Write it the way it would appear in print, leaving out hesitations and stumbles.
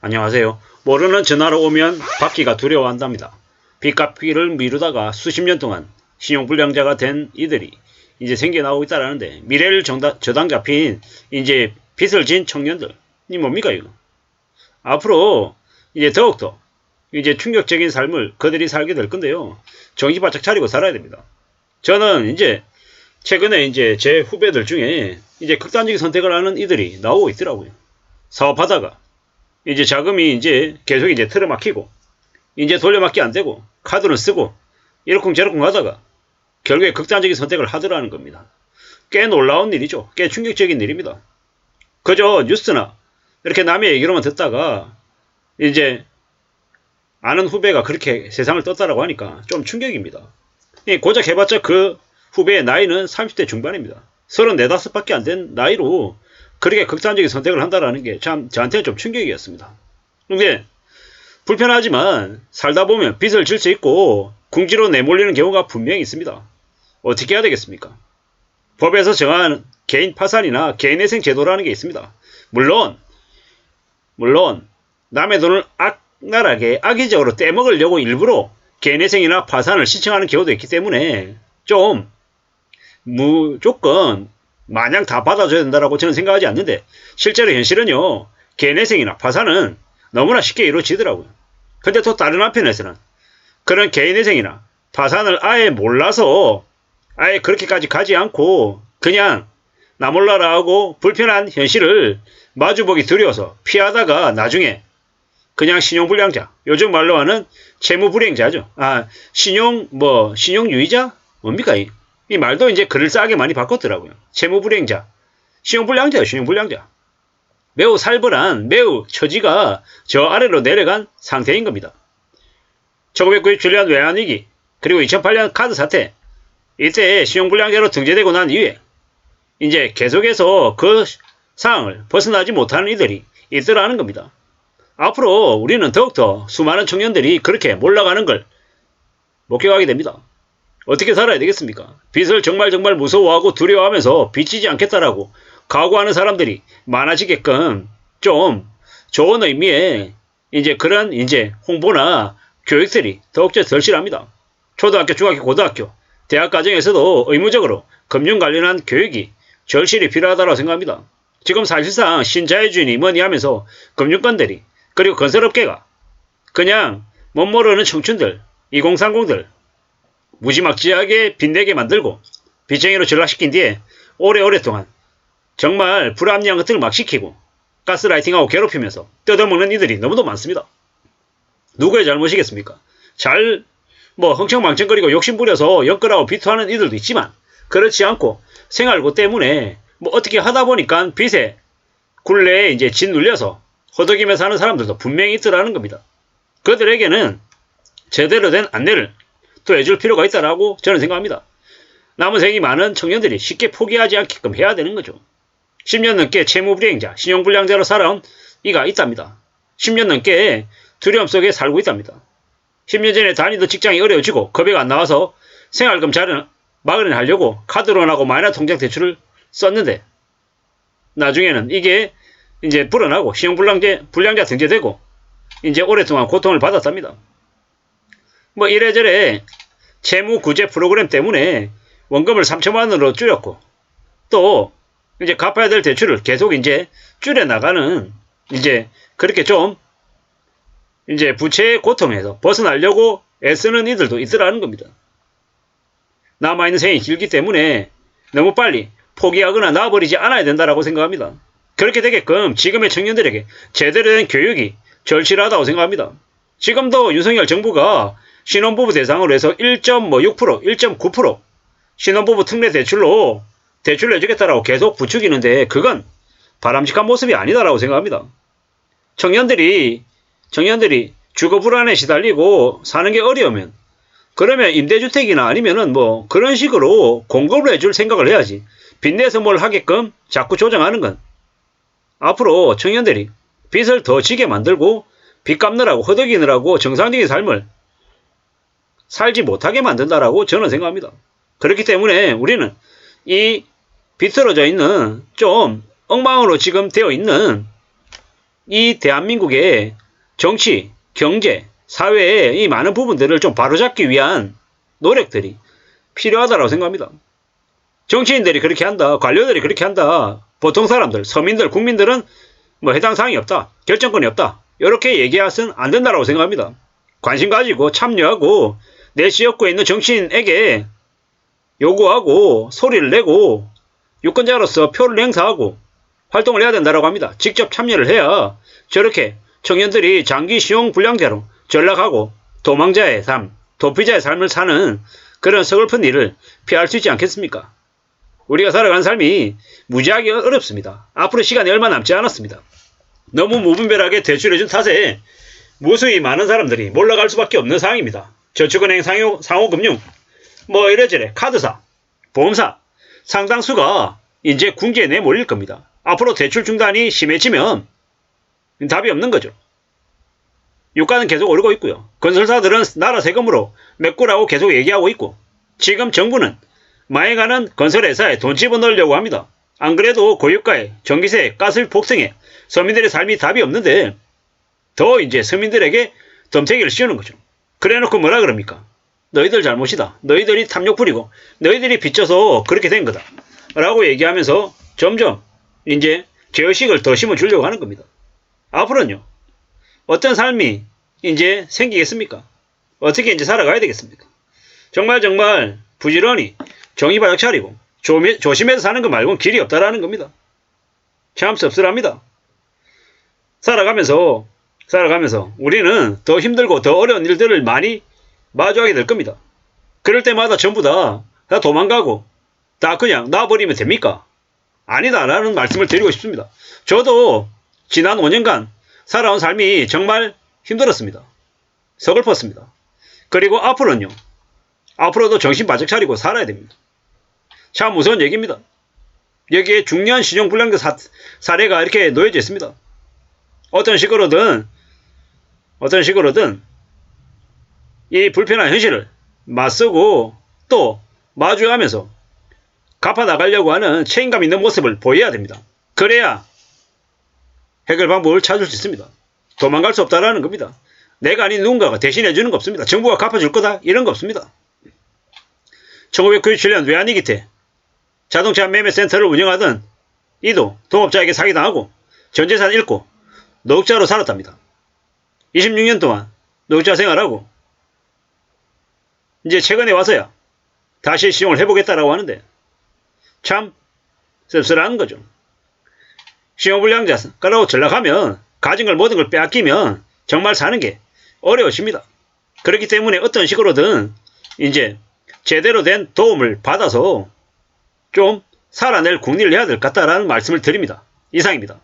안녕하세요. 모르는 전화로 오면 받기가 두려워한답니다. 빚 갚기를 미루다가 수십 년 동안 신용불량자가 된 이들이 이제 생겨나오고 있다라는데, 미래를 저당 잡힌 이제 빚을 진 청년들, 이 뭡니까 이거? 앞으로 이제 더욱더 이제 충격적인 삶을 그들이 살게 될 건데요. 정신 바짝 차리고 살아야 됩니다. 저는 이제 최근에 이제 제 후배들 중에 이제 극단적인 선택을 하는 이들이 나오고 있더라고요. 사업하다가 이제 자금이 이제 계속 이제 틀어막히고 이제 돌려막기 안 되고 카드를 쓰고 이러쿵저러쿵 하다가 결국에 극단적인 선택을 하더라는 겁니다. 꽤 놀라운 일이죠. 꽤 충격적인 일입니다. 그저 뉴스나 이렇게 남의 얘기로만 듣다가 이제 아는 후배가 그렇게 세상을 떴다라고 하니까 좀 충격입니다. 고작 해봤자 그 후배의 나이는 30대 중반입니다. 34, 5밖에 안 된 나이로 그렇게 극단적인 선택을 한다는 게 참 저한테는 좀 충격이었습니다. 근데 불편하지만 살다 보면 빚을 질 수 있고 궁지로 내몰리는 경우가 분명히 있습니다. 어떻게 해야 되겠습니까? 법에서 정한 개인 파산이나 개인회생 제도라는 게 있습니다. 물론 남의 돈을 악랄하게 악의적으로 떼먹으려고 일부러 개인회생이나 파산을 신청하는 경우도 있기 때문에 좀 무조건 마냥 다 받아줘야 된다고 저는 생각하지 않는데, 실제로 현실은요, 개인회생이나 파산은 너무나 쉽게 이루어지더라고요. 근데 또 다른 한편에서는 그런 개인회생이나 파산을 아예 몰라서 아예 그렇게까지 가지 않고 그냥 나 몰라라 하고 불편한 현실을 마주보기 두려워서 피하다가 나중에 그냥 신용불량자, 요즘 말로 하는 채무불이행자죠. 신용유의자? 뭡니까? 이 말도 이제 그럴싸하게 많이 바꿨더라고요. 채무불이행자, 신용불량자예요. 신용불량자. 매우 살벌한, 매우 처지가 저 아래로 내려간 상태인 겁니다. 1997년 외환위기, 그리고 2008년 카드 사태, 이때 신용불량자로 등재되고 난 이후에 이제 계속해서 그 상황을 벗어나지 못하는 이들이 있더라는 겁니다. 앞으로 우리는 더욱더 수많은 청년들이 그렇게 몰락하는 걸 목격하게 됩니다. 어떻게 살아야 되겠습니까? 빚을 정말 무서워하고 두려워하면서 빚지지 않겠다라고 각오하는 사람들이 많아지게끔 좀 좋은 의미의 이제 그런 이제 홍보나 교육들이 더욱더 절실합니다. 초등학교, 중학교, 고등학교, 대학 과정에서도 의무적으로 금융 관련한 교육이 절실히 필요하다고 생각합니다. 지금 사실상 신자유주의니 뭐니 하면서 금융권들이, 그리고 건설업계가 그냥 못 모르는 청춘들, 2030들 무지막지하게 빚내게 만들고 빚쟁이로 전락시킨 뒤에 오래오랫동안 정말 불합리한 것들을 막 시키고 가스라이팅하고 괴롭히면서 뜯어먹는 이들이 너무도 많습니다. 누구의 잘못이겠습니까? 흥청망청거리고 욕심부려서 엮으라고 비토하는 이들도 있지만, 그렇지 않고 생활고 때문에 어떻게 하다 보니까 빚에 굴레에 이제 짓눌려서 허덕이며 사는 사람들도 분명히 있더라는 겁니다. 그들에게는 제대로 된 안내를 또 해줄 필요가 있다라고 저는 생각합니다. 남은 생이 많은 청년들이 쉽게 포기하지 않게끔 해야 되는 거죠. 10년 넘게 채무불이행자, 신용불량자로 살아온 이가 있답니다. 10년 넘게 두려움 속에 살고 있답니다. 10년 전에 다니던 직장이 어려워지고 겁이 안 나와서 생활금 마련하려고 카드론하고 마이너 통장 대출을 썼는데, 나중에는 이게 이제 불어나고 신용불량자 등재되고 이제 오랫동안 고통을 받았답니다. 이래저래 채무구제 프로그램 때문에 원금을 3천만 원으로 줄였고, 또 이제 갚아야 될 대출을 계속 이제 줄여나가는, 이제 그렇게 좀 이제 부채의 고통에서 벗어나려고 애쓰는 이들도 있더라는 겁니다. 남아있는 생이 길기 때문에 너무 빨리 포기하거나 놔버리지 않아야 된다고 생각합니다. 그렇게 되게끔 지금의 청년들에게 제대로 된 교육이 절실하다고 생각합니다. 지금도 윤석열 정부가 신혼부부 대상으로 해서 1.6%, 1.9% 신혼부부 특례 대출로 대출을 해주겠다라고 계속 부추기는데, 그건 바람직한 모습이 아니다라고 생각합니다. 청년들이 주거 불안에 시달리고 사는 게 어려우면 그러면 임대주택이나 아니면은 그런 식으로 공급을 해줄 생각을 해야지, 빚내서 뭘 하게끔 자꾸 조정하는 건 앞으로 청년들이 빚을 더 지게 만들고 빚 갚느라고 허덕이느라고 정상적인 삶을 살지 못하게 만든다라고 저는 생각합니다. 그렇기 때문에 우리는 이 비틀어져 있는 좀 엉망으로 지금 되어 있는 이 대한민국의 정치, 경제, 사회의 이 많은 부분들을 좀 바로잡기 위한 노력들이 필요하다고 생각합니다. 정치인들이 그렇게 한다, 관료들이 그렇게 한다, 보통 사람들, 서민들, 국민들은 뭐 해당 사항이 없다, 결정권이 없다, 이렇게 얘기해서는 안 된다고 생각합니다. 관심 가지고 참여하고 내 지역구에 있는 정치인에게 요구하고 소리를 내고 유권자로서 표를 행사하고 활동을 해야 된다고 합니다. 직접 참여를 해야 저렇게 청년들이 장기 신용불량자로 전락하고 도망자의 삶, 도피자의 삶을 사는 그런 서글픈 일을 피할 수 있지 않겠습니까? 우리가 살아가는 삶이 무지하게 어렵습니다. 앞으로 시간이 얼마 남지 않았습니다. 너무 무분별하게 대출해준 탓에 무수히 많은 사람들이 몰락할 수밖에 없는 상황입니다. 저축은행, 상호금융, 뭐 이래저래 카드사, 보험사 상당수가 이제 궁지에 내몰릴 겁니다. 앞으로 대출 중단이 심해지면 답이 없는 거죠. 유가는 계속 오르고 있고요. 건설사들은 나라 세금으로 메꾸라고 계속 얘기하고 있고, 지금 정부는 망해가는 건설회사에 돈 집어넣으려고 합니다. 안 그래도 고유가에 전기세, 가스 폭등에 서민들의 삶이 답이 없는데 더 이제 서민들에게 덤태기를 씌우는 거죠. 그래놓고 뭐라 그럽니까? 너희들 잘못이다. 너희들이 탐욕 부리고 너희들이 빚져서 그렇게 된 거다. 라고 얘기하면서 점점 이제 죄의식을 더 심어주려고 하는 겁니다. 앞으로는요, 어떤 삶이 이제 생기겠습니까? 어떻게 이제 살아가야 되겠습니까? 정말 부지런히 정의 바짝 차리고 조심해서 사는 것 말고는 길이 없다라는 겁니다. 참 씁쓸합니다. 살아가면서 우리는 더 힘들고 더 어려운 일들을 많이 마주하게 될 겁니다. 그럴 때마다 전부 다 도망가고 다 그냥 놔버리면 됩니까? 아니다라는 말씀을 드리고 싶습니다. 저도 지난 5년간 살아온 삶이 정말 힘들었습니다. 서글펐습니다. 그리고 앞으로도 정신 바짝 차리고 살아야 됩니다. 참 무서운 얘기입니다. 여기에 중요한 신용불량자 사례가 이렇게 놓여져 있습니다. 어떤 식으로든 이 불편한 현실을 맞서고 또 마주하면서 갚아나가려고 하는 책임감 있는 모습을 보여야 됩니다. 그래야 해결 방법을 찾을 수 있습니다. 도망갈 수 없다라는 겁니다. 내가 아닌 누군가가 대신해 주는 거 없습니다. 정부가 갚아줄 거다 이런 거 없습니다. 1997년 외환위기 때 자동차 매매센터를 운영하던 이도 동업자에게 사기당하고 전 재산 잃고 노숙자로 살았답니다. 26년 동안 노숙자 생활하고 이제 최근에 와서야 다시 시용을 해보겠다라고 하는데 참 씁쓸한 거죠. 신용불량자가라고 전락하면 가진 걸 모든 걸 빼앗기면 정말 사는 게 어려워집니다. 그렇기 때문에 어떤 식으로든 이제 제대로 된 도움을 받아서 좀 살아낼 국리를 해야 될 것 같다라는 말씀을 드립니다. 이상입니다.